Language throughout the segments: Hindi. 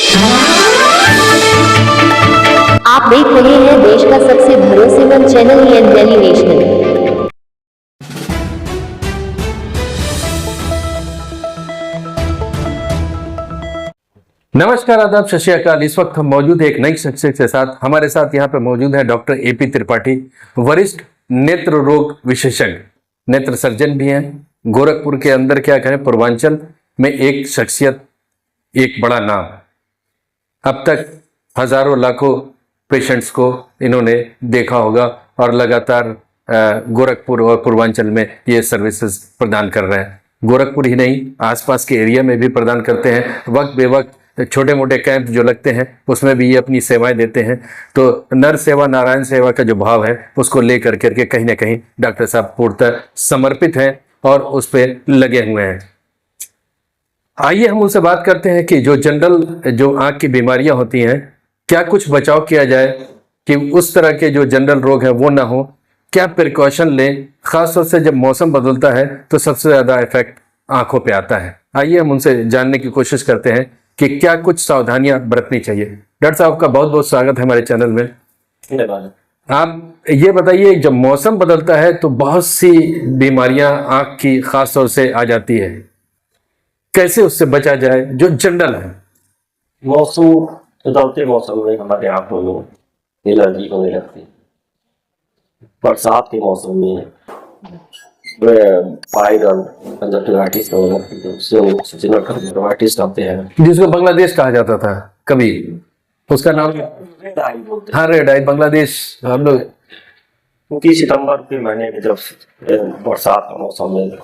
आप देख रहे हैं देश का सबसे भरोसेमंद चैनल दिल्ली नेशनल। नमस्कार, आदाब, सत श्री अकाल। इस वक्त हम मौजूद है एक नई शख्सियत के साथ। हमारे साथ यहाँ पे मौजूद है डॉक्टर एपी त्रिपाठी, वरिष्ठ नेत्र रोग विशेषज्ञ, नेत्र सर्जन भी हैं। गोरखपुर के अंदर क्या कहें, पूर्वांचल में एक शख्सियत, एक बड़ा नाम। अब तक हजारों लाखों पेशेंट्स को इन्होंने देखा होगा और लगातार गोरखपुर और पूर्वांचल में ये सर्विसेज प्रदान कर रहे हैं। गोरखपुर ही नहीं, आसपास के एरिया में भी प्रदान करते हैं। वक्त बेवक्त छोटे मोटे कैंप जो लगते हैं उसमें भी ये अपनी सेवाएं देते हैं। तो नर सेवा नारायण सेवा का जो भाव है उसको लेकर करके कहीं ना कहीं डॉक्टर साहब पूर्णतः समर्पित हैं और उस पर लगे हुए हैं। आइए हम उनसे बात करते हैं कि जो जनरल जो आंख की बीमारियां होती हैं, क्या कुछ बचाव किया जाए कि उस तरह के जो जनरल रोग हैं वो ना हो, क्या प्रिकॉशन लें। खासतौर से जब मौसम बदलता है तो सबसे ज्यादा इफेक्ट आंखों पे आता है। आइए हम उनसे जानने की कोशिश करते हैं कि क्या कुछ सावधानियां बरतनी चाहिए। डॉक्टर साहब का बहुत बहुत स्वागत है हमारे चैनल में। धन्यवाद। आप ये बताइए, जब मौसम बदलता है तो बहुत सी बीमारियां आंख की खास तौर से आ जाती है, कैसे उससे बचा जाए जो जनरल है। मौसम बदलते मौसम में हमारे आंखों में एलर्जी होने लगती है। बरसात के मौसम में वायरल कंजक्टिवाइटिस होने लगती है, उससे सीजनल कंजक्टिवाइटिस आते हैं, जिसको बांग्लादेश कहा जाता था कभी, उसका नाम रेड आई बोलते हाँ रेड आई बांग्लादेश। हम लोग क्योंकि सितंबर के महीने में जब बरसात का मौसम में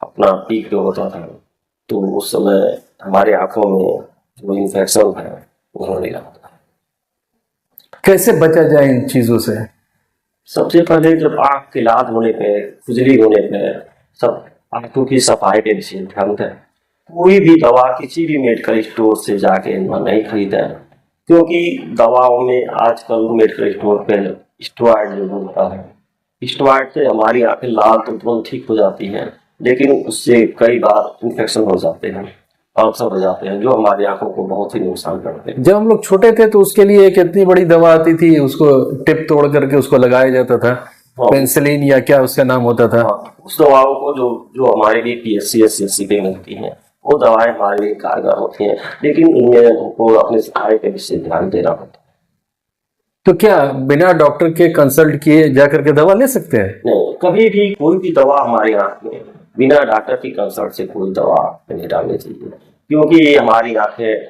अपना पीक जो होता था तो उस समय हमारे आंखों में जो इन्फेक्शन है वो होने लगता है। कैसे बचा जाए इन चीजों से। सबसे पहले जब आँख के लाल होने पे, खुजली होने पे, सब आंखों की सफाई पे विशेष ध्यान दें। कोई भी दवा किसी भी मेडिकल स्टोर से जाके नहीं खरीदें, क्योंकि दवाओं में आजकल मेडिकल स्टोर पे स्टेरॉइड जो होता है, स्टेरॉइड से हमारी आंखें लाल तो तुरंत ठीक हो जाती हैं, लेकिन उससे कई बार इन्फेक्शन हो जाते हैं, अल्सर हो जाते हैं, जो हमारी आंखों को बहुत ही नुकसान करते हैं। जब हम लोग छोटे थे तो उसके लिए एक इतनी बड़ी दवा आती थी, उसको टिप तोड़ करके उसको लगाया जाता था, पेंसिलिन या क्या उसका नाम होता था। उस दवाओं को जो हमारे लिए PSC SCC पे मिलती हैं, वो दवाएं हमारे लिए कारगर होती हैं, लेकिन इनमें हमको अपने सफाई पे विशेष ध्यान देना होता है। तो क्या बिना डॉक्टर के कंसल्ट किए जाकर के दवा ले सकते हैं? नहीं, कभी भी कोई भी दवा हमारी आंख में बिना डॉक्टर की कंसल्ट से कोई दवा नहीं डालनी चाहिए, क्योंकि ये हमारी आंखें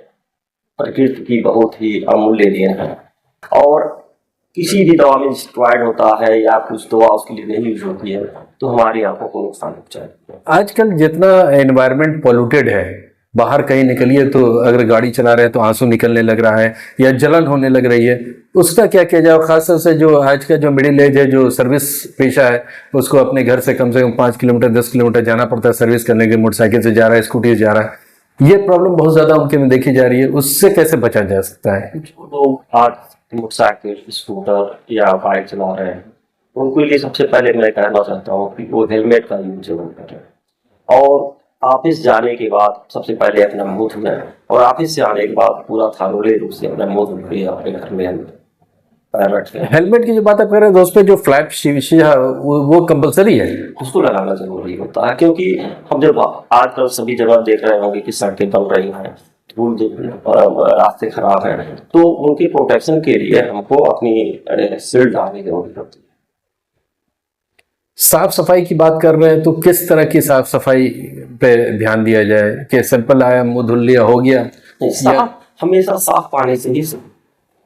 प्रकृति की बहुत ही अमूल्य देन है, और किसी भी दवा में स्टेरॉइड होता है या कुछ दवा उसके लिए नहीं यूज होती है तो हमारी आंखों को नुकसान पहुंचाएगी। आजकल जितना एनवायरनमेंट पॉल्यूटेड है, बाहर कहीं निकलिए तो अगर गाड़ी चला रहे हैं तो आंसू निकलने लग रहा है या जलन होने लग रही है, उसका क्या किया जाए। खासतौर से जो आज का जो मिडिल एज है, जो सर्विस पेशा है, उसको अपने घर से कम 5 किलोमीटर 10 किलोमीटर जाना पड़ता है सर्विस करने के। मोटरसाइकिल से जा रहा है, स्कूटी से जा रहा है, ये प्रॉब्लम बहुत ज्यादा उनके में देखी जा रही है। उससे कैसे बचा जा सकता है। जो लोग आज मोटरसाइकिल, स्कूटर या बाइक चला रहे हैं, उनके लिए सबसे पहले मैं कहना चाहता हूँ कि वो हेलमेट का यूज जरूर करें, और ऑफिस जाने के बाद सबसे पहले अपना मुंह धुएं, और ऑफिस से आने के बाद पूरा थारोले रूप से अपना मुंह धुए, अपने घर में पैर रखें। हेलमेट की जो बात आप कर रहे हैं, उस पर जो फ्लैप शीशा वो कंपलसरी है, उसको लगाना जरूरी होता है, क्योंकि हम जब आजकल सभी जगह देख रहे होंगे कि सड़कें बन रही हैं, धूल रास्ते खराब हैं, तो उनकी प्रोटेक्शन के लिए हमको अपनी शील्ड डालने की जरूरत होती है। साफ सफाई की बात कर रहे हैं तो किस तरह की साफ सफाई पे ध्यान दिया जाए कि सिंपल आया, मुंह धुल लिया, हो गया। हमेशा साफ पानी से ही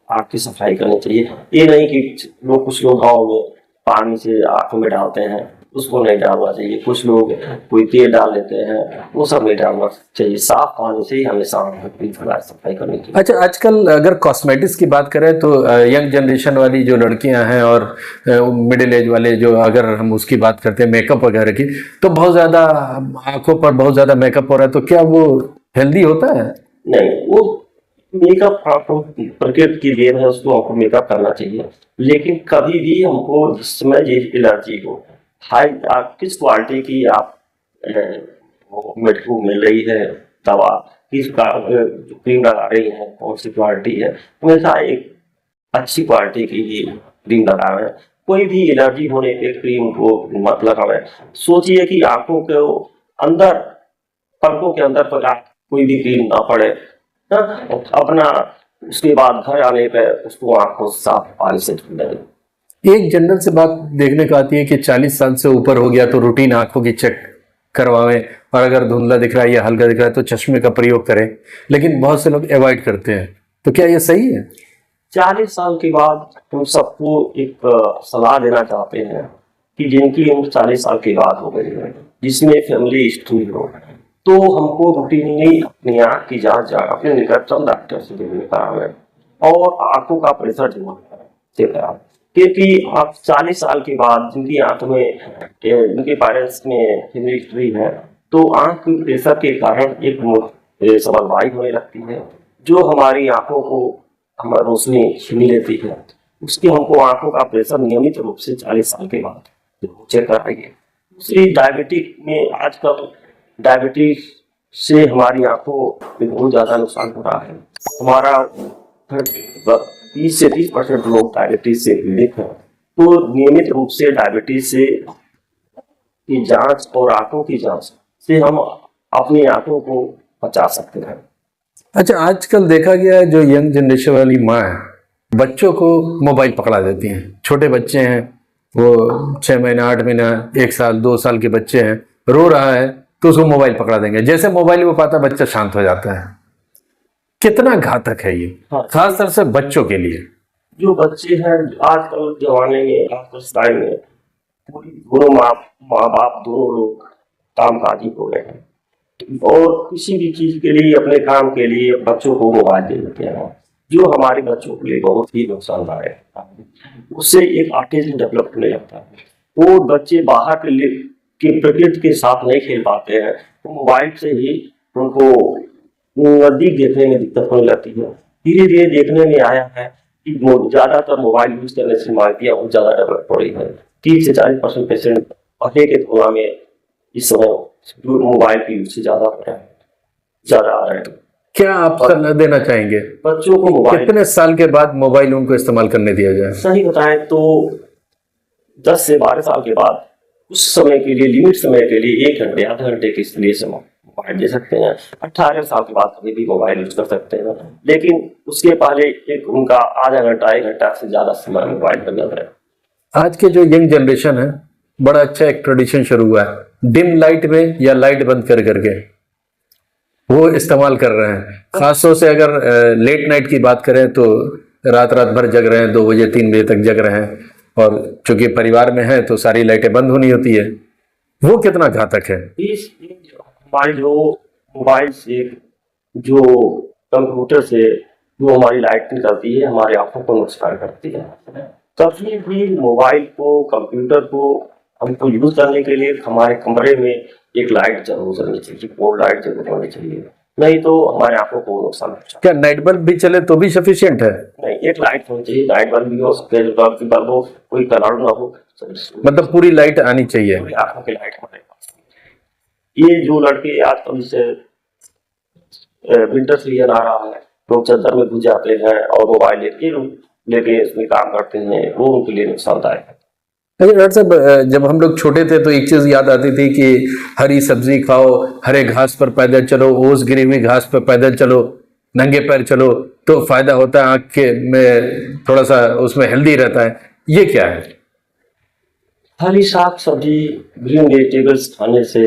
आँख की सफाई करनी चाहिए। ये नहीं कि कुछ लोग गाँव में पानी से आँखों में डालते हैं, उसको नहीं डालना चाहिए। कुछ लोग कोई तेल डाल लेते हैं, वो सब नहीं डालना चाहिए। साफ पानी से ही हमेशा सफाई करनी चाहिए। अच्छा, आजकल अगर कॉस्मेटिक्स की बात करें तो यंग जनरेशन वाली जो लड़कियां हैं और मिडिल एज वाले जो, अगर हम उसकी बात करते हैं मेकअप वगैरह की, तो बहुत ज्यादा आंखों पर बहुत ज्यादा मेकअप हो रहा है, तो क्या वो हेल्दी होता है? नहीं, वो मेकअप आपको प्रकृति की देन है, उसको आपको मेकअप करना चाहिए, लेकिन कभी भी हमको जिसमें ये एलर्जी हो, हाई किस क्वालिटी की आप मेडिको मिल रही है दवा, किस जो क्रीम लगा रही है कौन सी क्वालिटी है, हमेशा एक अच्छी क्वालिटी की ही क्रीम लगावें। कोई भी एलर्जी होने पे क्रीम को मत लगावें। सोचिए कि आंखों के अंदर, पलकों के अंदर पर कोई भी क्रीम ना पड़े, अपना उसके बाद घर आने पे उसको आंखों साफ पानी से धो लें। एक जनरल से बात देखने को आती है कि 40 साल से ऊपर हो गया तो रूटीन आंखों की चेक करवावें, और अगर धुंधला दिख रहा है या हल्का दिख रहा है तो चश्मे का प्रयोग करें, लेकिन बहुत से लोग अवॉइड करते हैं, तो क्या ये सही है? 40 साल के बाद हम सबको एक सलाह देना चाहते हैं कि जिनकी उम्र 40 साल के बाद हो गई है, जिसमें फैमिली हिस्ट्री हो, तो हमको रूटीनली अपनी आँख की जांच अपने निकटतम डॉक्टर से करावें और आंखों का प्रेशर चेक करावें। क्योंकि आप 40 साल के बाद जिनकी आंख में, जिनके पेरेंट्स में फैमिली हिस्ट्री है, तो आंख की प्रेशर के कारण एक समलवाई होने लगती है जो हमारी आंखों को हमारी रोशनी छीन लेती है। उसके हमको आंखों का प्रेशर नियमित रूप से 40 साल के बाद चेक कराइए। दूसरी, डायबिटिक में आजकल डायबिटीज से हमारी आंखों में बहुत ज्यादा नुकसान हो रहा है। हमारा 20 से 30% लोग डायबिटीज से पीड़ित हैं। तो नियमित रूप से डायबिटीज से की जांच और आंखों की जांच से हम अपनी आंखों को बचा सकते हैं। अच्छा, आजकल देखा गया है जो यंग जनरेशन वाली माँ है, बच्चों को मोबाइल पकड़ा देती हैं। छोटे बच्चे हैं, वो 6 महीना 8 महीना 1 साल 2 साल के बच्चे हैं, रो रहा है तो उसको मोबाइल पकड़ा देंगे, जैसे मोबाइल वो पाता बच्चा शांत हो जाता है। कितना घातक है ये, खासतौर से बच्चों के लिए। जो बच्चे हैं आजकल जमाने में, आजकल टाइम में पूरी दोनों माँ बाप दोनों लोग कामकाजी हो गए हैं और किसी भी चीज के लिए, अपने काम के लिए बच्चों को मोबाइल दे देते हैं, जो हमारे बच्चों के लिए बहुत ही नुकसानदायक है। उससे एक ऑटिज्म डेवलप होने लगता है। वो बच्चे बाहर के प्रकृति के साथ नहीं खेल पाते हैं, तो मोबाइल से ही उनको नजदीक देखने में दिक्कत होने लगती है। धीरे धीरे देखने में आया है कि ज्यादातर मोबाइल यूज करने से बीमारियां बहुत ज्यादा डेवलप हो रही है। 30 से 40% पेशेंट पहले के तुलना में इस समय मोबाइल की यूज से ज्यादा हो रहा है, ज्यादा आ रहा है। क्या आप सलाह देना चाहेंगे बच्चों को मोबाइल कितने साल के बाद मोबाइल उनको इस्तेमाल करने दिया जाए? सही बताएं तो 10 से 12 साल के बाद उस समय के लिए, लिमिट समय के लिए 1 घंटे आधे घंटे के लिए से मोबाइल दे सकते हैं। 18 साल के बाद कभी भी मोबाइल यूज कर सकते हैं, लेकिन उसके पहले एक उनका आधा घंटा 1 घंटा से ज्यादा समय मोबाइल पर मिल रहा है। आज के जो यंग जनरेशन है, बड़ा अच्छा एक ट्रेडिशन शुरू हुआ है, डिम लाइट में या लाइट बंद कर करके वो इस्तेमाल कर रहे हैं। खासतौर से अगर लेट नाइट की बात करें तो रात भर जग रहे हैं, 2 बजे 3 बजे तक जग रहे हैं, और चूंकि परिवार में है तो सारी लाइटें बंद होनी होती है। वो कितना घातक है। हमारी जो मोबाइल से, जो कंप्यूटर से जो हमारी लाइट निकलती है, हमारी आंखों को नुकसान करती है। कभी भी मोबाइल को, कंप्यूटर को हमको यूज करने के लिए हमारे कमरे में एक लाइट जरूर होनी चाहिए, वो लाइट जरूर होनी चाहिए, नहीं तो हमारे आंखों को नुकसान होता है। क्या नाइट बल्ब भी चले तो भी सफिशिएंट है? नहीं, एक लाइट होनी चाहिए। नाइट बल्ब भी हो, सफेद बल्ब हो, कोई कलर ना हो, मतलब पूरी लाइट आनी चाहिए। आंखों की लाइट हमारे पास। ये जो लड़के आजकल जैसे विंटर सीजन आ रहा है, लोग चादर में घुस जाते हैं और मोबाइल लेके इसमें काम करते हैं, वो उनके लिए नुकसानदायक है। अच्छा डॉक्टर साहब, जब हम लोग छोटे थे तो एक चीज याद आती थी कि हरी सब्जी खाओ, हरे घास पर पैदल चलो, ओस गिरी हुई घास पर पैदल चलो, नंगे पैर चलो तो फायदा होता है, आंख के में थोड़ा सा उसमें हेल्दी रहता है। ये क्या है? हरी साग सब्जी, ग्रीन वेजिटेबल्स खाने से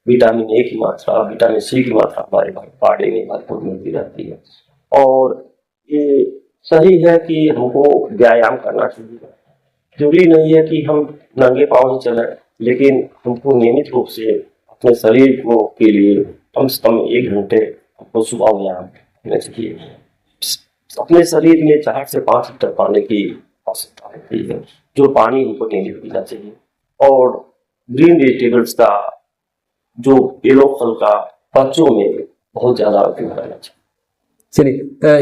विटामिन ए की मात्रा, विटामिन सी की मात्रा हमारे बॉडी में भरपूर मिलती रहती है। और ये सही है कि हमको व्यायाम करना चाहिए। जरूरी नहीं है कि हम नंगे पाँव ही चलें, लेकिन हमको नियमित रूप से अपने शरीर को के लिए कम से कम 1 घंटे हमको सुबह व्यायाम करना चाहिए। अपने शरीर में 4 से 5 लीटर पानी की आवश्यकता होती है, जो पानी हमको डेली पीना चाहिए। और ग्रीन वेजिटेबल्स का, जो येलो फल का, बच्चों में बहुत ज्यादा उपयोग करना चाहिए। चलिए,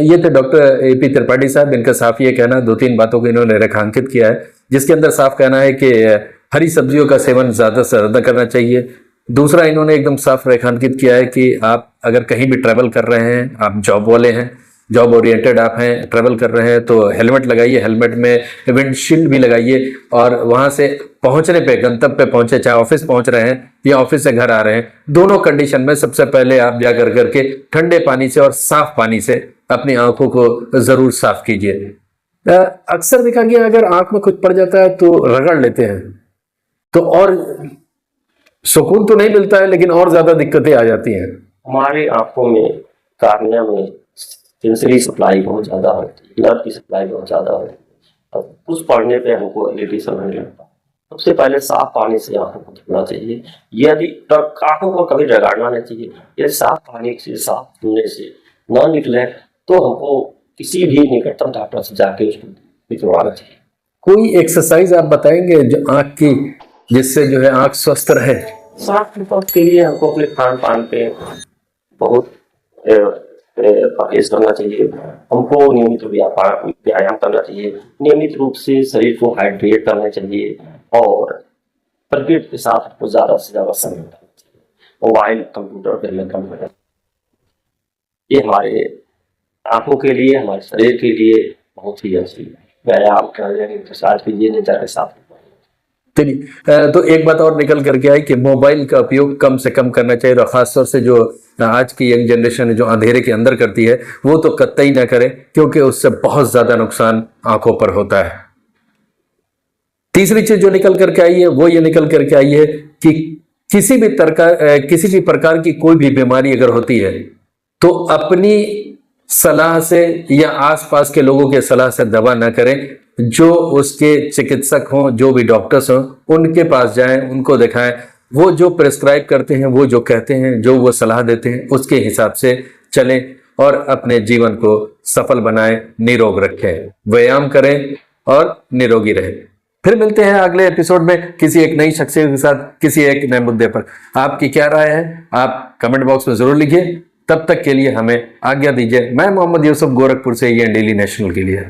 ये थे डॉक्टर एपी त्रिपाठी साहब। इनका साफ ये कहना, 2-3 बातों को इन्होंने रेखांकित किया है, जिसके अंदर साफ कहना है कि हरी सब्जियों का सेवन ज्यादा से ज्यादा करना चाहिए, दूसरा, इन्होंने एकदम साफ रेखांकित किया है कि आप अगर कहीं भी ट्रैवल कर रहे हैं, आप जॉब वाले हैं, जॉब ओरिएंटेड आप हैं, ट्रैवल कर रहे हैं, तो हेलमेट लगाइए, हेलमेट में विंडशील्ड भी लगाइए, और वहां से पहुंचने पे, गंतव्य पे पहुंचे, चाहे ऑफिस पहुंच रहे हैं या ऑफिस से घर आ रहे हैं, दोनों कंडीशन में सबसे पहले आप जा करके ठंडे पानी से और साफ पानी से अपनी आंखों को जरूर साफ कीजिए। अक्सर देखा गया अगर आंख में कुछ पड़ जाता है तो रगड़ लेते हैं, तो और सुकून तो नहीं मिलता है, लेकिन और ज्यादा दिक्कतें आ जाती हैं। हमारे आंखों में, कार्निया में सेंसरी सप्लाई बहुत ज़्यादा होती है, ब्लड की सप्लाई बहुत ज़्यादा होती है, अब कुछ पढ़ने पे हमको इरिटेशन होने लगता है। सबसे पहले साफ पानी से आंखों को धोना चाहिए, यदि आंखों को कभी रगड़ना नहीं चाहिए। यदि साफ पानी से, साफ धोने से ना निकले तो हमको किसी भी निकटतम डॉक्टर से जाके उसको दिखवाना चाहिए। कोई एक्सरसाइज आप बताएंगे जो आंख की, जिससे जो है आंख स्वस्थ रहे? साफ के लिए हमको अपने खान पान पे बहुत परहेज करना चाहिए। हमको नियमित व्यायाम करना चाहिए, नियमित रूप से शरीर को हाइड्रेट करना चाहिए, और प्रकृति के साथ हमको ज़्यादा से ज़्यादा समय बिताना चाहिए। मोबाइल, कंप्यूटर पर हमें कम करना, ये हमारे आंखों के लिए, हमारे शरीर के लिए बहुत ही अच्छी है। व्यायाम करें, एक्सरसाइज कीजिए, नेचर के साथ। तो एक बात और निकल करके आई कि मोबाइल का उपयोग कम से कम करना चाहिए, और खासतौर से जो आज की यंग जनरेशन जो अंधेरे के अंदर करती है, वो तो कतई ना करे, क्योंकि उससे बहुत ज्यादा नुकसान आंखों पर होता है। तीसरी चीज जो निकल करके आई है वो ये निकल करके आई है कि किसी भी प्रकार की कोई भी बीमारी अगर होती है तो अपनी सलाह से या आसपास के लोगों के सलाह से दवा ना करें। जो उसके चिकित्सक हों, जो भी डॉक्टर्स हों, उनके पास जाएं, उनको दिखाएं। वो जो प्रेस्क्राइब करते हैं, वो जो कहते हैं, जो वो सलाह देते हैं, उसके हिसाब से चलें और अपने जीवन को सफल बनाएं, निरोग रखें, व्यायाम करें और निरोगी रहें। फिर मिलते हैं अगले एपिसोड में किसी एक नई शख्सियत के साथ, किसी एक नए मुद्दे पर। आपकी क्या राय है आप कमेंट बॉक्स में जरूर लिखिए। तब तक के लिए हमें आज्ञा दीजिए। मैं मोहम्मद यूसुफ, गोरखपुर से, ये डेली नेशनल के लिए।